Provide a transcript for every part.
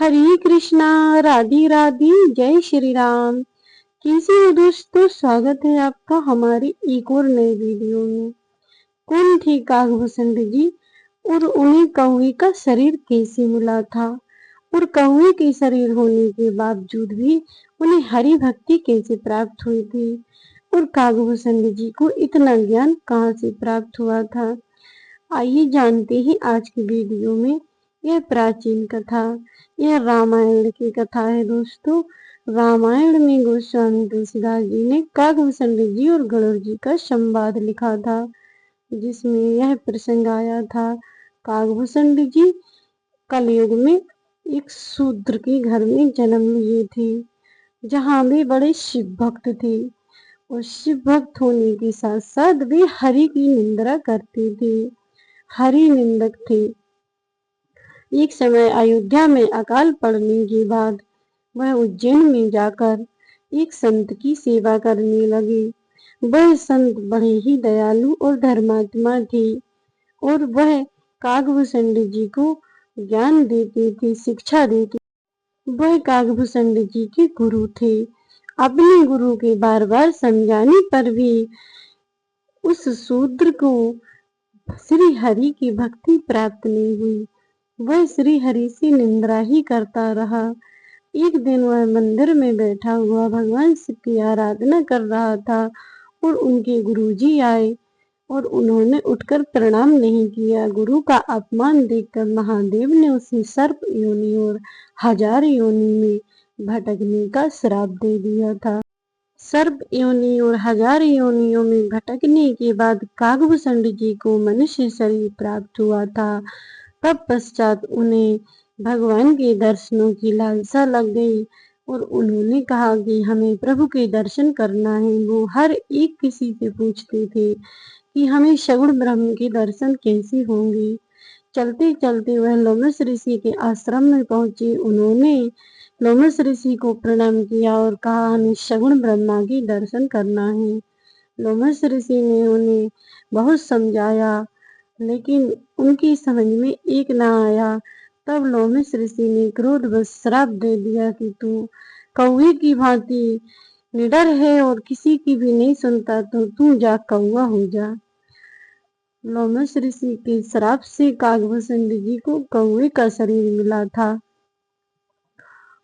हरे कृष्णा, राधे राधे, जय श्री राम। कैसे हो दोस्तों? स्वागत है आपका हमारी एक और नई वीडियो में। कौन थे काकभूषण जी और उन्हें कौवे का शरीर कैसे मिला था और कौवे के शरीर होने के बावजूद भी उन्हें हरि भक्ति कैसे प्राप्त हुई थी और काकभूषण जी को इतना ज्ञान कहाँ से प्राप्त हुआ था। आइए जानते हैं आज की वीडियो में। यह प्राचीन कथा, यह रामायण की कथा है दोस्तों। रामायण में गोस्वामी तुलसीदास जी ने काकभूषण जी और गरुड़ जी का संवाद लिखा था, जिसमें यह प्रसंग आया था। काकभूषण जी कलयुग में एक शूद्र के घर में जन्म लिए थे, जहाँ वे बड़े शिव भक्त थे और शिव भक्त होने के साथ साथ वे हरि की निंदा करते थे, हरि निंदक थे। एक समय अयोध्या में अकाल पड़ने के बाद वह उज्जैन में जाकर एक संत की सेवा करने लगे। वह संत बड़े ही दयालु और धर्मात्मा थे और वह काकभूषण जी को ज्ञान देते थे, शिक्षा देते। वह काकभूषण जी के गुरु थे। अपने गुरु के बार बार समझाने पर भी उस शूद्र को श्री हरि की भक्ति प्राप्त नहीं हुई। वह श्री हरि से निंदा ही करता रहा। एक दिन वह मंदिर में बैठा हुआ भगवान शिव की आराधना कर रहा था और उनके गुरुजी आए और उन्होंने उठकर प्रणाम नहीं किया। गुरु का अपमान देखकर महादेव ने उसे सर्प योनि और 1000 योनि में भटकने का श्राप दे दिया था। सर्प योनि और 1000 योनियों में भटकने के बाद काकभूषण जी को मनुष्य शरीर प्राप्त हुआ था। तब पश्चात उन्हें भगवान के दर्शनों की लालसा लग गई और उन्होंने कहा कि हमें प्रभु के दर्शन करना है। वो हर एक किसी से पूछते थे कि हमें सगुण ब्रह्म के दर्शन कैसे होंगे। चलते चलते वह लोमस ऋषि के आश्रम में पहुंचे। उन्होंने लोमस ऋषि को प्रणाम किया और कहा हमें सगुण ब्रह्मा के दर्शन करना है। लोमस ऋषि ने उन्हें बहुत समझाया, लेकिन उनकी समझ में एक न आया। तब लोमस ऋषि ने क्रोधवश श्राप दे दिया कि तू कौवे की भांति निडर है और किसी की भी नहीं सुनता, तो तू जा कौवा हो जा। लोमस ऋषि के श्राप से काकभूषण जी को कौवे का शरीर मिला था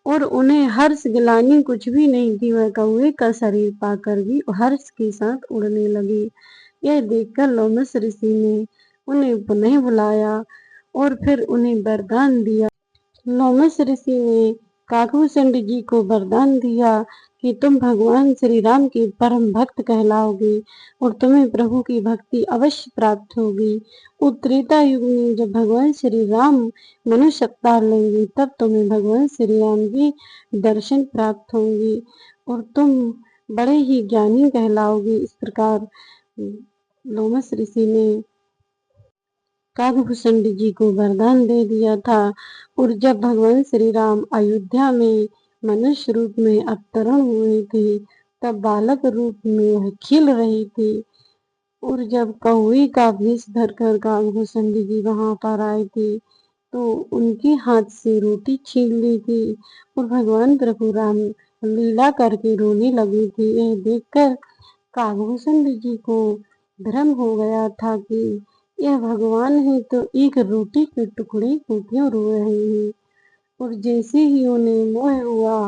और उन्हें हर्ष गिलानी कुछ भी नहीं थी। वह कौवे का शरीर पाकर भी हर्ष के साथ उड़ने लगे। यह देखकर लोमस ऋषि ने उन्हें पुनः बुलाया और फिर उन्हें वरदान दिया। लोमस ऋषि ने काकभूषण जी को वरदान दिया कि तुम भगवान श्री राम के परम भक्त कहलाओगे और तुम्हें प्रभु की भक्ति अवश्य प्राप्त होगी। त्रेता युग में जब भगवान श्री राम मनुष्य अवतार लेंगे, तब तुम्हें भगवान श्री राम के दर्शन प्राप्त होंगे और तुम बड़े ही ज्ञानी कहलाओगे। इस प्रकार लोमस ऋषि ने काकभूषण जी को वरदान दे दिया था। और जब भगवान श्री राम अयोध्या में मनुष्य रूप में अवतरण हुए थे, तब बालक रूप में वह खेल रहे थे। और जब कौवे का वेश धरकर काकभूषण जी वहां पर आए थे, तो उनके हाथ से रोटी छीन ली थी और भगवान प्रभु राम लीला करके रोने लगे थे। यह देखकर काकभूषण जी को भ्रम हो गया था कि यह भगवान है, तो एक रोटी के टुकड़े को क्यों रो रहे हैं। और जैसे ही उन्हें मोह हुआ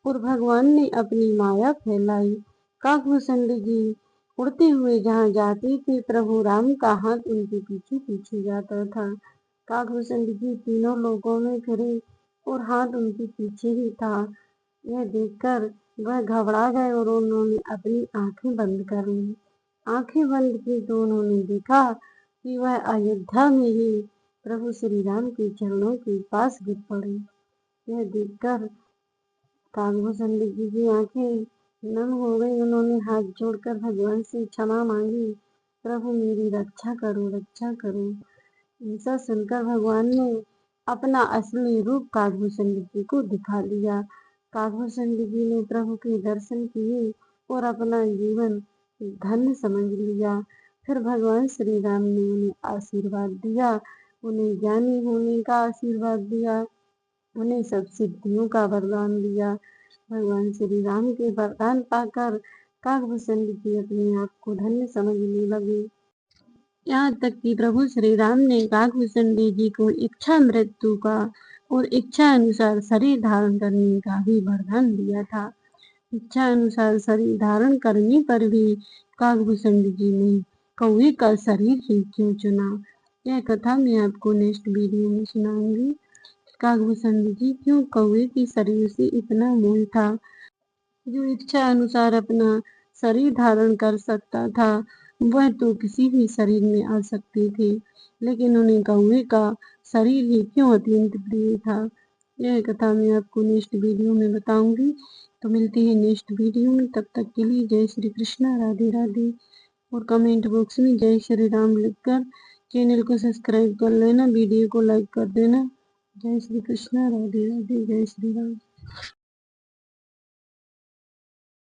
और भगवान ने अपनी माया फैलाई, काकभूषण जी उड़ते हुए जहाँ जाते थे, प्रभु राम का हाथ उनके पीछे पीछे जाता था। काकभूषण जी तीनों लोकों में फिरे और हाथ उनके पीछे ही था। यह देखकर वह घबरा गए और उन्होंने अपनी आंखें बंद कर ली। आंखें बंद की तो उन्होंने देखा कि वह अयोध्या में ही प्रभु श्री राम के चरणों के पास गिर पड़े। यह देखकर काकभूषण जी की आंखें नम हो गई। उन्होंने हाथ जोड़कर भगवान से क्षमा मांगी, प्रभु मेरी रक्षा करो, रक्षा करो। ऐसा सुनकर भगवान ने अपना असली रूप काकभूषण जी को दिखा दिया। काकभूषण जी ने प्रभु के दर्शन किए और अपना जीवन धन्य समझ लिया। फिर भगवान श्री राम ने उन्हें आशीर्वाद दिया, उन्हें ज्ञानी होने का आशीर्वाद दिया उन्हें सब सिद्धियों का वरदान दिया। भगवान श्री राम के वरदान पाकर काकभूषण जी अपने आप को धन्य समझने लगे। यहाँ तक कि प्रभु श्री राम ने काकभूषण जी को इच्छा मृत्यु का और इच्छा अनुसार शरीर धारण करने का भी वरदान दिया था। इच्छा अनुसार शरीर धारण करने पर भी काकभूषण जी ने कौवे का शरीर ही क्यों चुना? यह कथा मैं आपको नेक्स्ट वीडियो में सुनाऊंगी। काकभूषण जी क्यों कौवे के शरीर से इतना मोह था? जो इच्छा अनुसार अपना शरीर धारण कर सकता था वह तो किसी भी शरीर में आ सकते थे, लेकिन उन्हें कौवे का शरीर ही क्यों अत्यंत प्रिय था? यह कथा मैं आपको नेक्स्ट वीडियो में बताऊंगी। तो मिलती है नेक्स्ट वीडियो में, तब तक के लिए जय श्री कृष्णा, राधे राधे। और कमेंट बॉक्स में जय श्री राम लिखकर चैनल को सब्सक्राइब कर लेना, वीडियो को लाइक कर देना। जय श्री कृष्णा, राधे राधे, जय श्री राम।